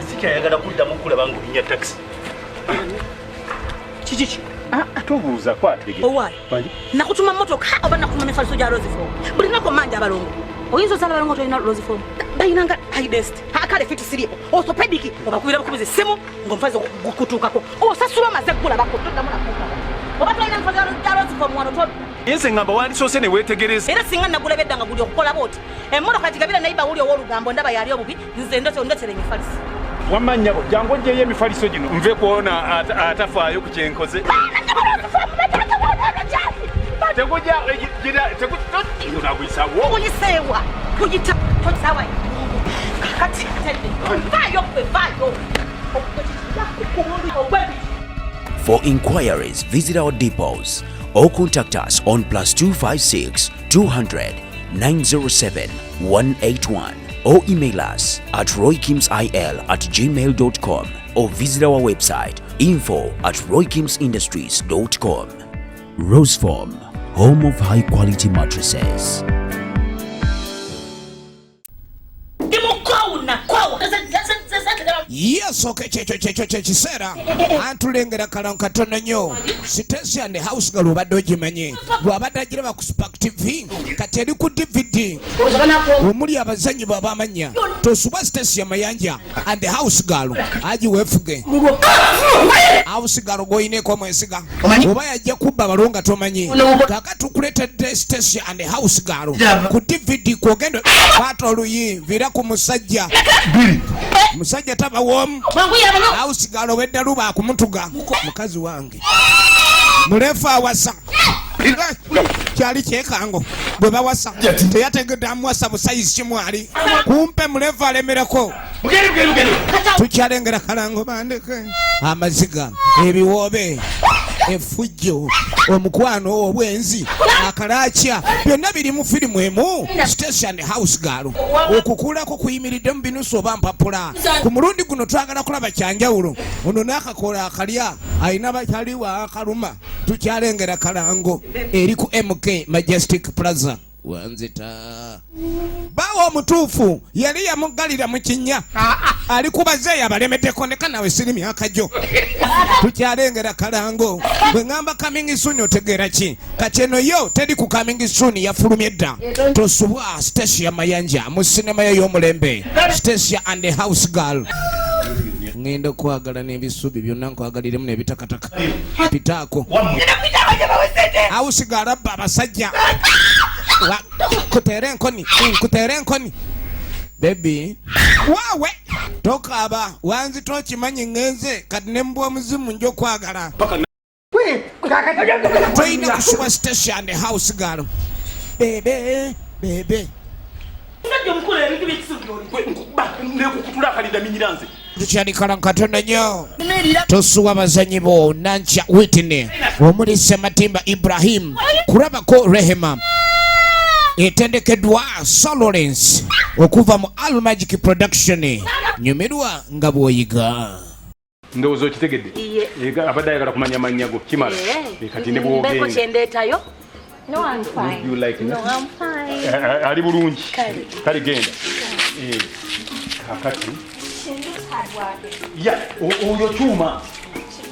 sikyayagala kuddamu kulaba ng'olinya taxi. Kiki? Tobuuza kwatege. Owaayi. Nakutuma mmotoka oba nakutuma mifaliso gya Rosifom. Buli lunaku manja abalongo. Oyinza osala abalongo tolina Rosifom. Bayinanga hidest. Akale fiti siripo. Orthopedic obakubira bukubiza essimu ng'omufaliso gukutuukako. Osasula amaze ggula bakutuddamu nakuuka. Oba tolina mifaliso gya Rosifom wano to. Yense ngamba wandisoose ne weetegereza. Era singa nagulabedda nga guli okukola booti. Emmotoka gigabira nayiba wuli ow'olugambo ndaba yali obubi nze ndotere emifaliso. Wamanya bo jangu njeyo emifaliso gino nve kuona atafaayo ku kyenkoze. Tekuja gira tekutoti unakuisawo. Kuyisewa kuyita tosawa. Kati tende. Vayo. For inquiries, visit our depots or contact us on +256 200 907 181 or email us at roykimsil@gmail.com or visit our website info@roykimsindustries.com. Roseform, home of high quality mattresses. Yes, okay, chisera. Antulengera kalon katono nyo. Stecia ne house girl ubadde ogimanyi. Bwabadde agira ku Spark TV, kati eri ku DVD. Omuli abazanyi babamanya. Tosuba Stecia Mayanja and the house girl. Aji wefuge. House girl goine ko mwesiga. Oba yajja kubba balonga tomanyi. Kaka tukuletedde Stecia and the house girl. Ku DVD kwogendo batoluyi vira ku musajja. Musajja taba wom house girl wedda luba kumutuga mukazi wange mulefa awasa kyali kyekango bwe bawasa teyategedde amuwasa busaizi kimwali kumpe mulefa alemereko tukyalengera kalango bandeke amaziga ebiwoobe efujjo omukwano obwenzi akalakya byonna biri mu firimu emu Stecia and house girl okukulako kuyimiridde mu binusu oba mpapula ku mulundi guno twagala kulaba kyanjawulo ono n'akakola akalya ayina bakyaliwa akaluma tukyalengera kalango eri ku MK Majestic Plaza wanzita bawo omutuufu yali yamugalira mu kinnya ali kubaze yabalemeddeko ne kanawe siri myaka gyo tukyalengera kalango bwe ngamba coming soon otegeera ki kati eno yo teri ku coming soon yafulumye dda tosubwa Stecia Mayanja mu sinema y'omulembe Stecia and the house girl ngenda kwagala n'ebisubi byonna nkwagaliremu n'ebitakataka pitaako house girl abba abasajja kutere nkoni baby wawe tokaba wanzi tokimanyi ngenze kati nembwa omuzimu njo kwagala toyina kusuba Stecia and the house girl bebe tukyali kalankatono nnyo tosuwa abazanyi bo Nankya Whitney omuli Sematimba Ibrahim kulabako Rehema etendekeddwa Sololence okuva mu All Magic Production nyumirwa nga bw'oyiga ndowooza okitegedde abadde ayagala kumanya mannya go kimala kati ne bw'ogenda No, I'm fine. You like no, I'm fine. Ali bulungi kale genda kakati ya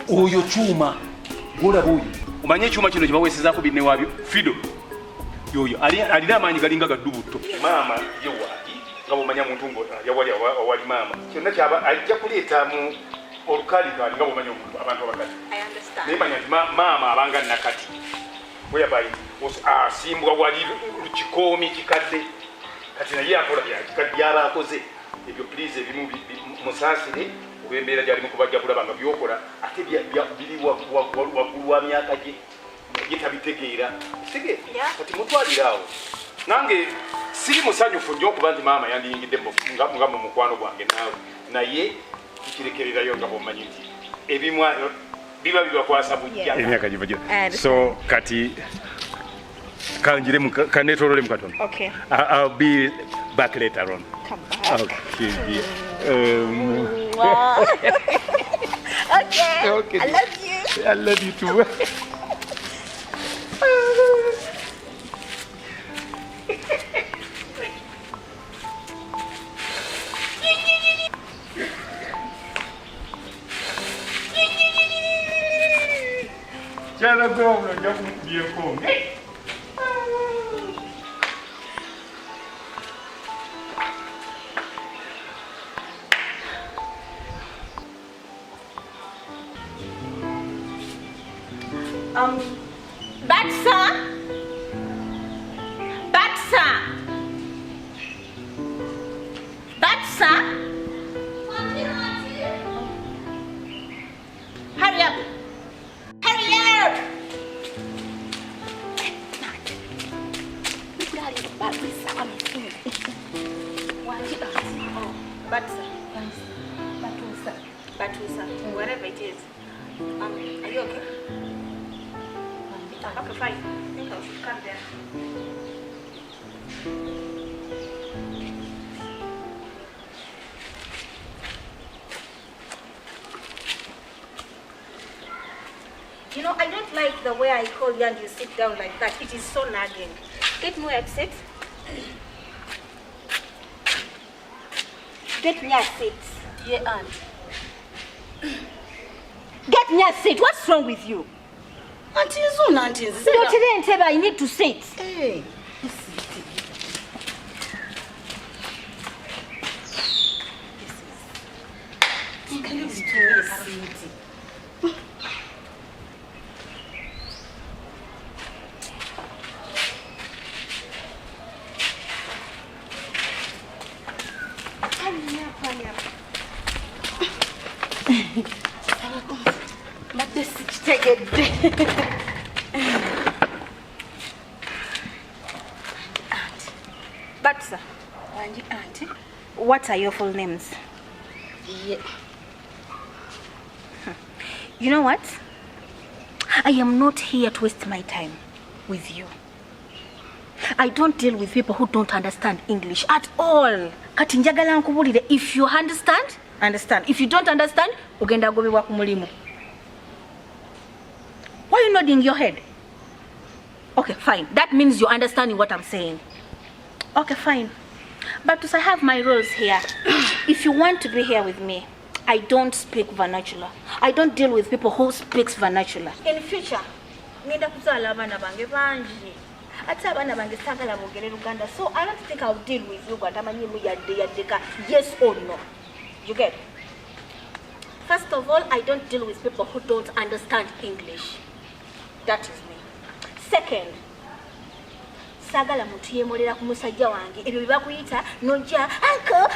oyo kyuma gola buyi umanye kyuma kino kibaweesezaako binne wabyo fido yoyo alina amaanyi galinga gaddubuto maama yewaali nga bwomanya muntu yawali awali maama kyonna kyaba ajja kuleeta mu olukalikali nga bwomanya omuntu abantu abakati naye manya nti maama abanga nakati whereby asimbwa wali kikoomi kikadde kati naye akola byaba akoze ebyo please ebimu musaasire olw'embeera gyalimu kubajja kulaba nga byokola ate biri waggulu wa myaka gye ye tabitegeera sige kati mutwaliraawo nange siri musanyufu nnyo okuba nti maama yandiyingidde nga mu mukwano gwange naawe naye tukirekererayo nga bwomanyi nti ebimu biba bibakwasa bujja emyaka givagira so kati kanjiremu kanetololemu katono Okay. I'll be back later on. Come back. Okay. Okay. I love you. I love you too. Mukyala gwe wabula ojja kumukubyeko. Batuusa. Hurry up. Hurry up. Batuusa. Whatever it is. Are you okay? Okay, fine. I think I should come there. You know, I don't like the way I call you and you sit down like that. It is so nagging. Get me where I sit. Get me a seat. Yeah, aunt. Get me a seat. What's wrong with you? Auntie, auntie. No, today and table, I need to sit. Hey. Can you sit to a seat? But this take it. But sir, auntie, what are your full names? Yeah. You know what? I am not here to waste my time with you. I don't deal with people who don't understand English at all. Kati njagala nkubulire, if you understand, understand. If you don't understand, ugenda gobewa ku mulimu. Why are you nodding your head? Okay, fine. That means you're understanding what I'm saying. Okay, fine. But I have my rules here. If you want to be here with me, I don't speak vernacular. I don't deal with people who speaks vernacular. In future, ngenda kuzala abana bange banji. Ate abana bange sagala bogere Luganda. So I don't think I'll deal with you but amanyi mu yadde yes or no. You get? First of all, I don't deal with people who don't understand English. That is me. Second, sagala muntu yemolera ku musajja wange ebyo bibakuyita nojja uncle.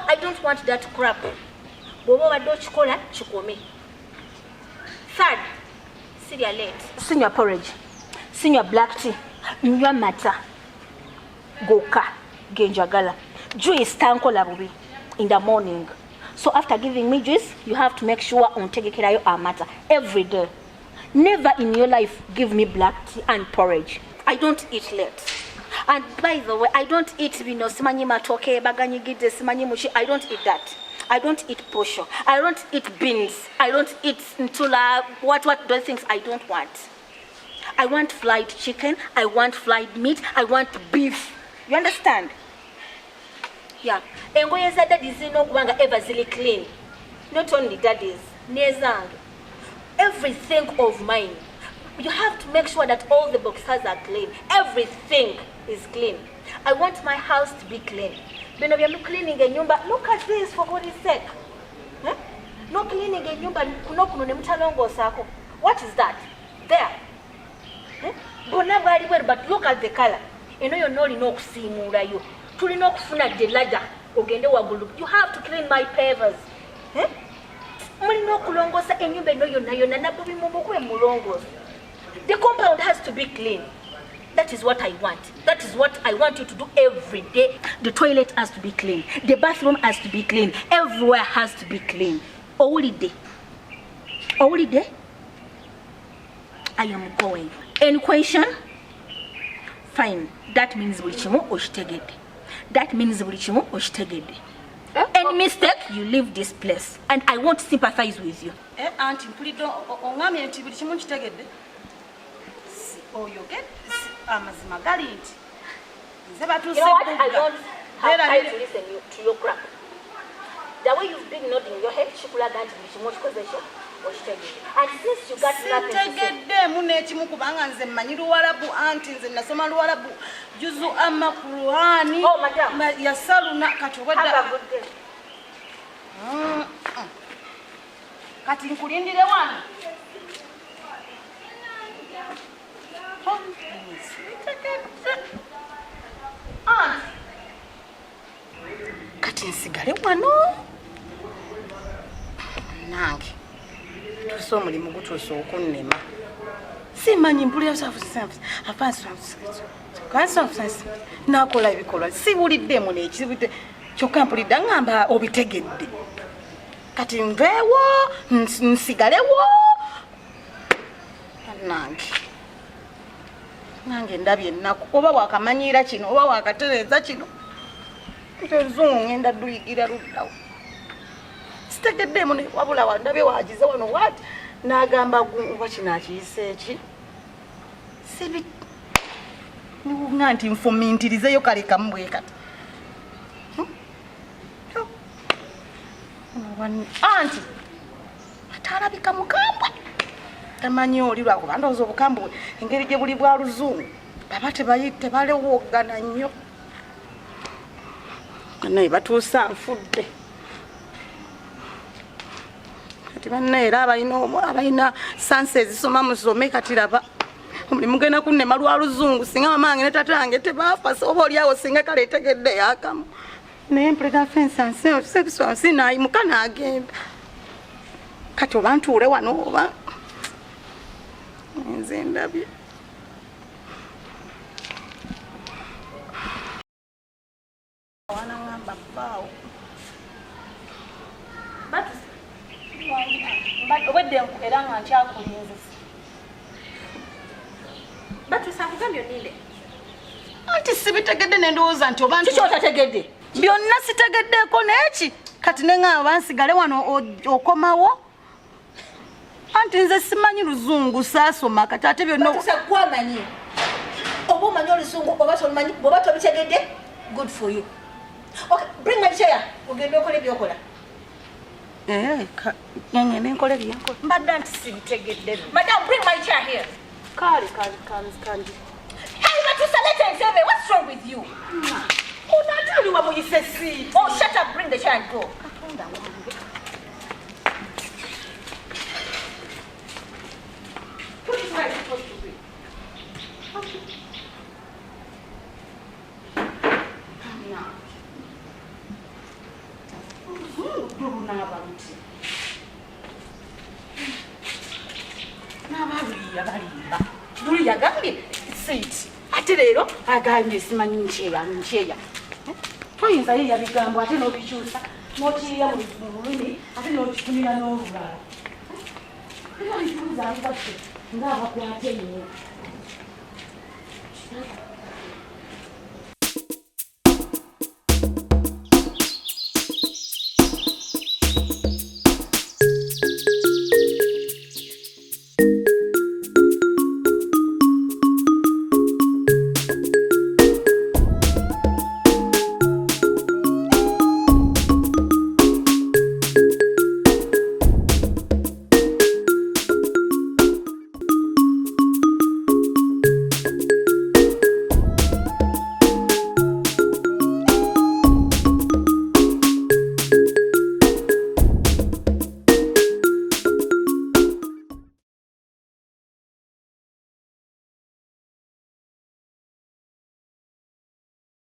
I don't want that crap. Bobo baddo chikola chikome. Third, cereal late. Senior porridge, senior black tea, nywa mata, goka, genjagala, juice tankola bubi in the morning. So after giving me juice, you have to make sure ontegekerayo amata every day. Never in your life give me black tea and porridge. I don't eat late. And by the way, I don't eat simanyi matoke, baganyigide, simanyi mushi. I don't eat that. I don't eat posho. I don't eat beans. I don't eat ntula. What those things I don't want. I want fried chicken. I want fried meat. I want beef. You understand? Yeah. Engoye za daddy zino kubanga ever zili clean. Not only daddies, nezang. Everything of mine. You have to make sure that all the boxes are clean. Everything is clean. I want my house to be clean. Bino bya cleaning enyumba. Look at this for God's sake. Huh? No cleaning enyumba kuno ne mutalongosako. What is that? There. Bona bali bwe but look at the color. Eno yonna olina okusiimulayo. Tulina okufuna delada ogende wagulu. You have to clean my pavers. Mulina okulongosa enyumba eno yonna nabubi mumukwe mulongosa. The compound has to be clean. That is what I want. That is what I want you to do every day. The toilet has to be clean. The bathroom has to be clean. Everywhere has to be clean. All day. I am going. Any question? Fine. That means bulichimu oshitegede. That means bulichimu oshitegede. Any mistake, you leave this place. And I won't sympathize with you. Auntie, mpulidde ongambye nti buli kimu kitegedde. Oyo get amazima gali nti. Nze batuuse You know what? I don't have time to listen to your crap. The way you've been nodding your head, shikulaga nti buli kimu okikozesha. And since you got nothing to say, sitegedde munekimu kubanga nze mmanyi Luwarabu anti nze nasoma Luwarabu juzu amma Qur'ani Oh, madam. yasaluna kati have a obadde good day. kati nkulindire wano kati nsigale wano nange tusa omulimu gutuusa okunnema simanyi mpulira nakola ebikolwa sibuliddemu nekibudde kyokka mpulidde ngamba obitegedde kati nveewo nsigalewo nange ndabye ennaku oba wakamanyiira kino oba wakatereeza kino enzungu ngenda duyigira luddawo sitegeddemu wabula wandabye wagize wano wati n'agamba oba kino akiyisa eki sibi niwunga nti nfumintirizeyo kale kamu bwe kati anti atalabika mukambwe tamanyi oli lwakuba ndowooza obukambwe engeri gye buli bwa luzungu baba tebalewogana nnyo naye batuusa nfudde kati bannaye era abalina sansi ezisoma musome kati raba omulimu genda kunnema lwa luzungu singa mamange ne tata wange tebaafa oba oliawo singa kale etegedde yakamu naye mpulira fensansi nayimuka n'agenda kati oba ntuule wano oba nze ndabye wanagamba bbaawo obwedde era nga nkyakulinze Batuusa akugambye oninde. anti sibitegedde nendowooza nti oba Kiki otategedde? byonna sitegeddeeko n'eki kati neŋŋamba bansigale wano okomawo anti nze simanyi luzungu saasoma kati ate byonna Batuusa kwamanyi. Oba omanyi oluzungu oba tomanyi bw'oba tobitegedde? Good for you. Okay, bring my chair. Ogenda okola ebyokola. ngende nkola ebyenkola Mbadde anti sibitegedde. Madam, bring my chair here. kale Hey, Batuusa, let her say, what's wrong with you? onatuli wamuyise si Oh, shut up, bring the chair and go. Put it where it's supposed to be. n'abaluyiya balimba luli yagambye siiti ate leero agambye simanyi nkyeya toyinza yiya bigambo ate n'obikyusa n'okiyiya mu lulimi ate n'okifunira n'olulala era ntuuza alibatte ng'abakwate nnyo